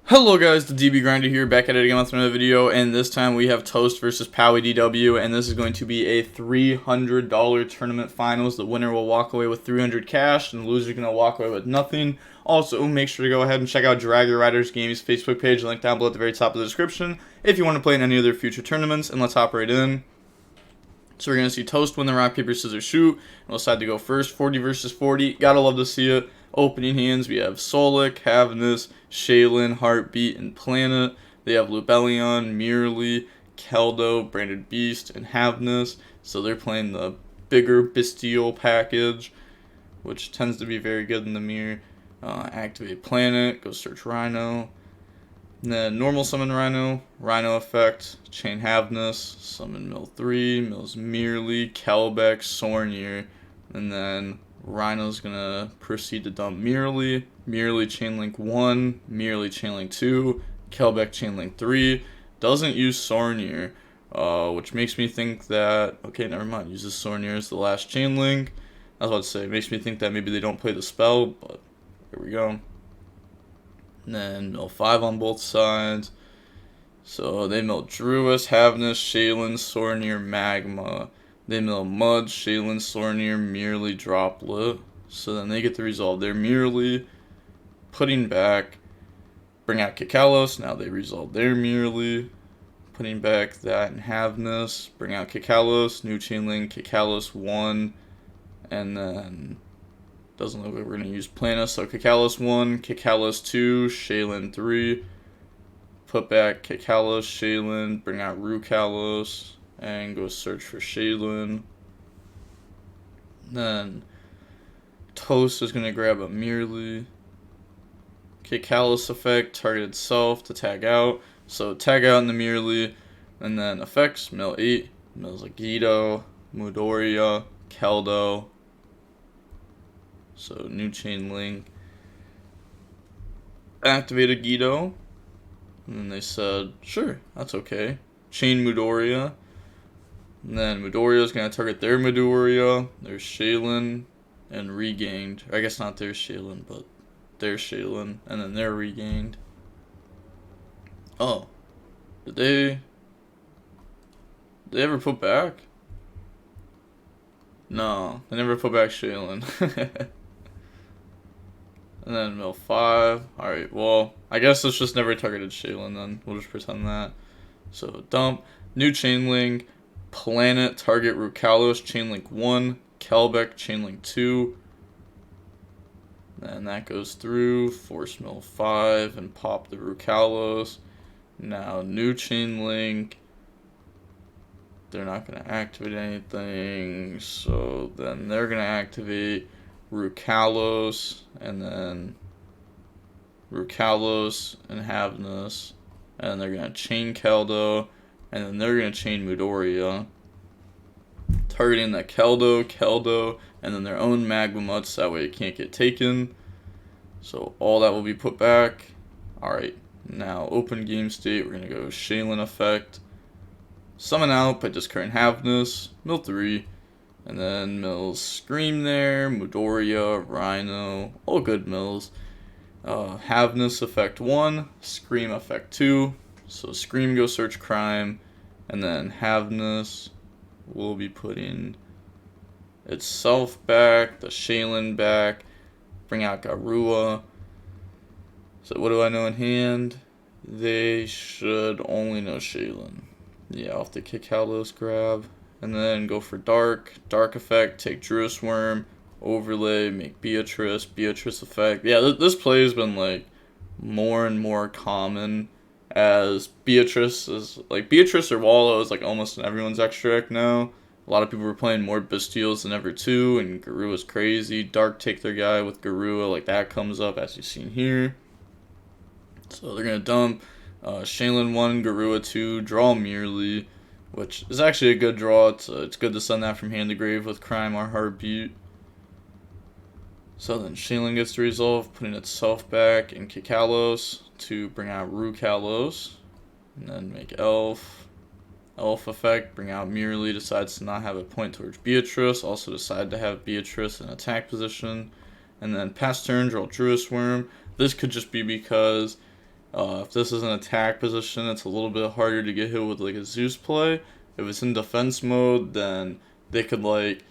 Hello guys, the DB Grinder here, back at it again with another video, and this time we have Toast versus Powie DW, and this is going to be a $300 tournament finals. The winner will walk away with 300 cash, and the loser is going to walk away with nothing. Also, make sure to go ahead and check out Drag Your Riders Gaming's Facebook page, link down below at the very top of the description, if you want to play in any of their future tournaments, and let's hop right in. So we're going to see Toast win the rock, paper, scissors, shoot, and we'll decide to go first, 40 versus 40, gotta love to see it. Opening hands, we have Solik, Havnus, Shaylin, Heartbeat, and Planet. They have Lubellion, Merely, Keldo, Branded Beast, and Havnus. So they're playing the bigger Bestial package, which tends to be very good in the mirror. Activate Planet, go search Rhino. And then normal summon Rhino, Rhino effect, chain Havnus, summon Mill 3, Mills Merely, Kelbeck, Sornier, and then Rhino's gonna proceed to dump Merely, Merely Chainlink 1, Merely Chainlink 2, Kelbeck Chainlink 3, doesn't use Sornier, which makes me think that, okay, never mind, uses Sornier as the last Chainlink. I was about to say, it makes me think that maybe they don't play the spell, but here we go. And then mill 5 on both sides. So they mill Druis, Havnus, Shaylin, Sornier, Magma. They mill Mud, Shaylin, Sornier, Merely, Droplet. So then they get to resolve their Merely, putting back, bring out Kikalos. Now they resolve their Merely, putting back that and Havnus, bring out Kikalos, new Chainlink, Kikalos 1, and then doesn't look like we're going to use Planet, so Kikalos 1, Kikalos 2, Shaylin 3, put back Kikalos, Shaylin, bring out Rukalos, and go search for Shaylin. Then Toast is going to grab a Merely. Kikalos effect, target itself to tag out, so tag out in the Merely, and then effects, mill 8, mills like YuGiOh, Midoriya, Keldo. So new chain link, activated YuGiOh, and then they said, sure, that's okay. Chain Midoriya, and then Midoriya is going to target their Midoriya, their Shaylin, and regained. I guess not their Shaylin, but their Shaylin, and then they're regained. Oh, did they ever put back? No, they never put back Shaylin. And then mill 5. Alright, well, I guess it's just never targeted Shaylin then. We'll just pretend that. So dump, new Chainlink, Planet, target Rukalos, Chainlink 1, Kelbeck, Chainlink 2. And that goes through, force mill 5, and pop the Rukalos. Now, new Chainlink. They're not going to activate anything, so then they're going to activate Rukalos, and then Rukalos and Havnus, and they're going to chain Keldo, and then they're going to chain Midoriya, targeting that Keldo, and then their own Magma Mud, so that way it can't get taken. So all that will be put back. Alright, now open game state, we're going to go Shaylin effect, summon out by discarding Havnus, mill 3, and then mills Scream there, Midoriya, Rhino, all good mills. Havnus effect 1, Scream effect 2, so Scream go search crime, and then Havnus will be putting itself back, the Shaylin back, bring out Garua. So what do I know in hand? They should only know Shaylin. Yeah, off the Kikalos grab. And then go for Dark effect, take Druis Worm, overlay, make Beatrice effect. Yeah, this play has been like more and more common as Beatrice or Wallow is like almost in everyone's extract now. A lot of people were playing more Bestials than ever too, and Garua's crazy. Dark take their guy with Garua, like that comes up as you've seen here. So they're gonna dump Shaylin 1, Garua 2, draw Merely, which is actually a good draw. It's good to send that from hand to grave with Crime or Heartbeat. So then Shaylin gets to resolve, putting itself back in Kikalos to bring out Rukalos. And then make Elf effect, bring out Merely, decides to not have it point towards Beatrice, also decide to have Beatrice in attack position. And then pass turn, draw Druis Worm. This could just be because If this is an attack position, it's a little bit harder to get hit with like a Zeus play. If it's in defense mode, then they could like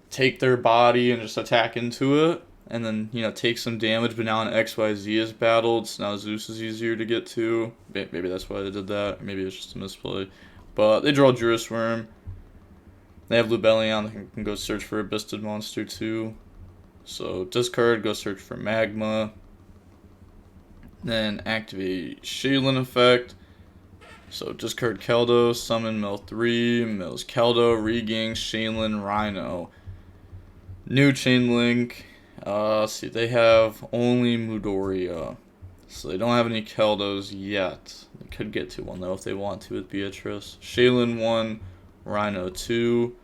take their body and just attack into it, and then take some damage. But now an XYZ is battled, so now Zeus is easier to get to. Maybe that's why they did that. Maybe it's just a misplay. But they draw Juris Worm. They have Lubellion. They can go search for a Bisted monster too. So discard, go search for Magma. Then activate Shaylin effect. So discard Keldo, summon Mill 3, mills Keldo, regain Shaylin, Rhino. New chain link. See, they have only Midoriya. So they don't have any Keldos yet. They could get to one though if they want to with Beatrice. Shaylin 1, Rhino 2.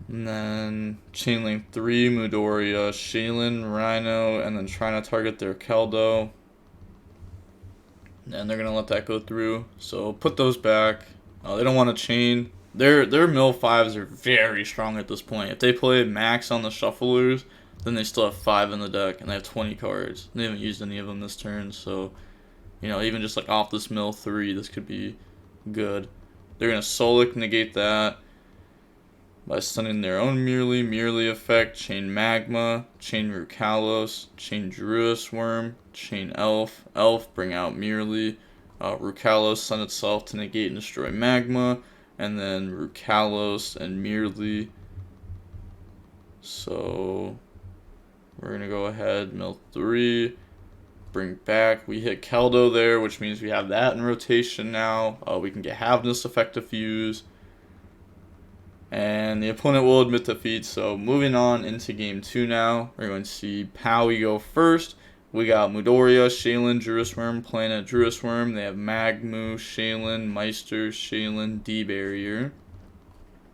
And then Chainlink 3, Midoriya, Shaylin, Rhino, and then trying to target their Keldo. And they're going to let that go through. So put those back. They don't want to chain. Their mill 5s are very strong at this point. If they play max on the shufflers, then they still have 5 in the deck, and they have 20 cards. They haven't used any of them this turn, so even just like off this mill 3, this could be good. They're going to Solic negate that by stunning their own Merely effect, chain Magma, chain Rukalos, chain Druis Worm, chain Elf, bring out Merely, Rukalos stun itself to negate and destroy Magma, and then Rukalos and Merely. So we're going to go ahead, mill 3, bring back, we hit Keldo there, which means we have that in rotation now. We can get Havness effect to fuse. And the opponent will admit defeat. So moving on into game 2 now. We're going to see Powie go first. We got Midoriya, Shaylin, Juris Worm playing at Juris Worm. They have Magmu, Shaylin, Meister, Shaylin, D-Barrier.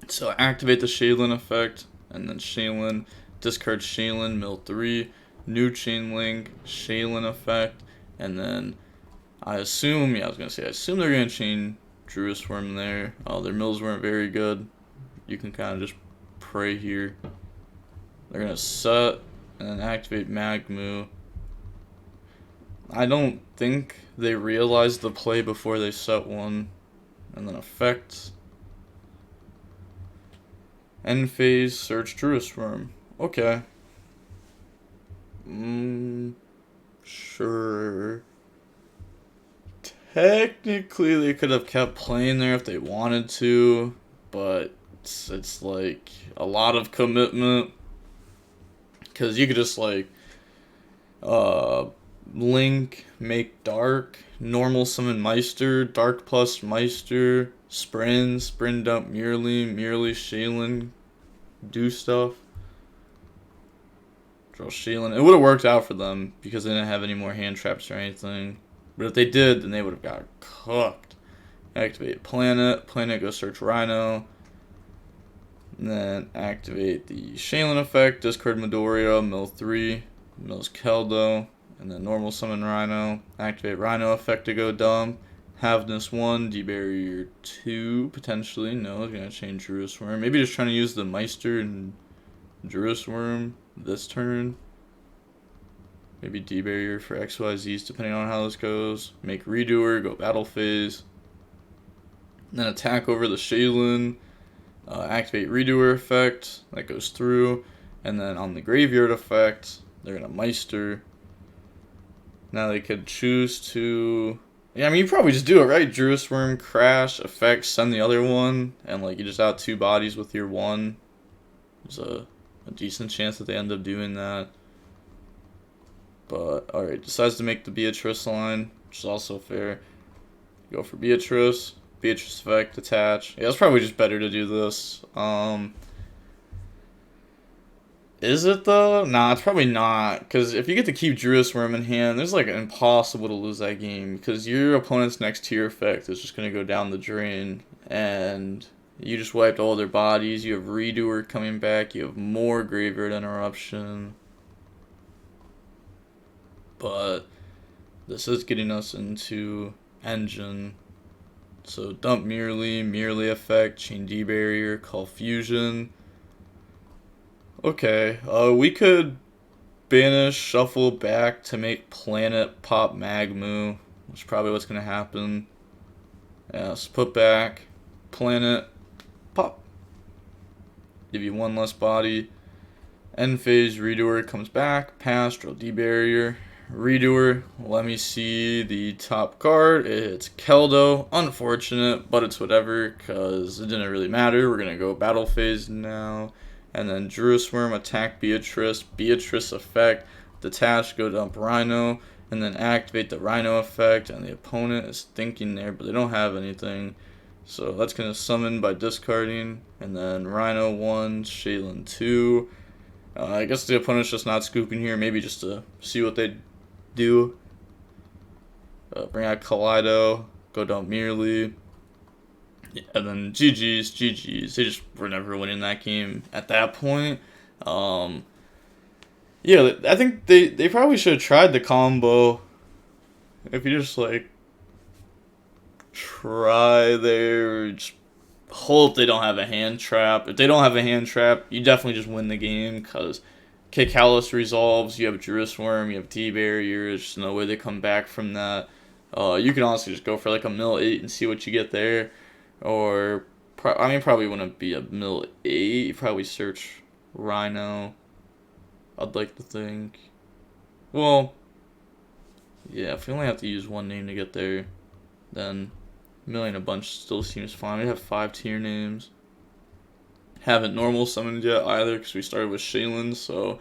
So activate the Shaylin effect. And then Shaylin, discard Shaylin, mill 3. New chain link, Shaylin effect. And then I assume they're going to chain Juris Worm there. Their mills weren't very good. You can kind of just pray here. They're going to set and then activate Magmu. I don't think they realized the play before they set one. And then effect. End phase, search Juris Worm. Okay. Sure. Technically, they could have kept playing there if they wanted to, but it's like a lot of commitment, because you could just like link, make dark, normal summon Meister, dark plus Meister, sprint up Merely Shaylin, do stuff, draw Shaylin. It would have worked out for them because they didn't have any more hand traps or anything, but if they did, then they would have got cooked. Activate Planet go search Rhino. And then activate the Shaylin effect, discard Midoriya, mill 3, mills Keldo, and then normal summon Rhino. Activate Rhino effect to go dump. Havness 1, D-Barrier 2, potentially. No, it's going to change Juris Worm. Maybe just trying to use the Meister and Juris Worm this turn. Maybe D-Barrier for XYZs, depending on how this goes. Make Redoer, go battle phase. And then attack over the Shaylin. Activate Redoer effect, that goes through, and then on the Graveyard effect, they're going to Meister. Now they could choose to, you probably just do it, right? Juris Worm, crash, effect, send the other one, and like you just out 2 bodies with your 1. There's a decent chance that they end up doing that. But, alright, decides to make the Beatrice line, which is also fair. Go for Beatrice effect, attach. Yeah, it's probably just better to do this. Is it though? Nah, it's probably not. Because if you get to keep Juris Worm in hand, there's like impossible to lose that game. Because your opponent's next tier effect is just going to go down the drain. And you just wiped all their bodies. You have Redoer coming back. You have more Graveyard Interruption. But this is getting us into Engine. So dump Merely effect, chain D-Barrier, call Fusion. Okay, we could banish, shuffle back to make planet pop Magmu, which is probably what's going to happen. Yes, put back, planet, pop. Give you one less body. End phase, redoer comes back, pass, draw D barrier. Redoer, let me see the top card. It's Keldo. Unfortunate, but it's whatever, because it didn't really matter. We're going to go battle phase now. And then Jerusalem, attack Beatrice. Beatrice effect, detach, go dump Rhino. And then activate the Rhino effect. And the opponent is thinking there, but they don't have anything. So that's going to summon by discarding. And then Rhino 1, Shaylin 2. I guess the opponent's just not scooping here, maybe just to see what they do. Bring out Kaleido, go down Merely. Yeah, and then GG's. They just were never winning that game at that point. Yeah, I think they probably should have tried the combo. If you just like try there, just hope they don't have a hand trap. If they don't have a hand trap, you definitely just win the game, because Kikalis resolves, you have Jerusalem, you have T-Barrier, there's just no way they come back from that. You can honestly just go for like a mill 8 and see what you get there. Or, probably wouldn't be a mill 8, you probably search Rhino, I'd like to think. Well, yeah, if you only have to use one name to get there, then milling a bunch still seems fine. We have 5 tier names. Haven't normal summoned yet either, because we started with Shaylin, so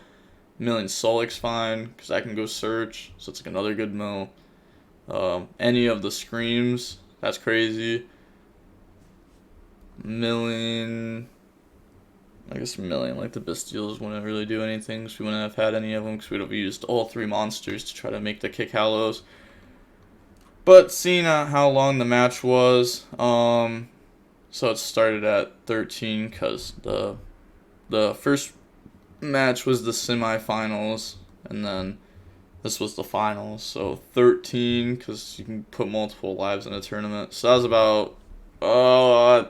milling Solic's fine, because I can go search, so it's like another good mill. Any of the Screams, that's crazy. Milling, I guess milling like the Bastiles wouldn't really do anything, so we wouldn't have had any of them, because we'd have used all 3 monsters to try to make the Kikalos. But seeing how long the match was, so it started at 13, because the first match was the semifinals, and then this was the finals. So 13, because you can put multiple lives in a tournament. So that was about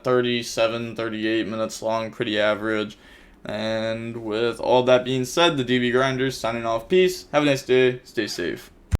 37, 38 minutes long, pretty average. And with all that being said, the DB Grinders signing off. Peace. Have a nice day. Stay safe.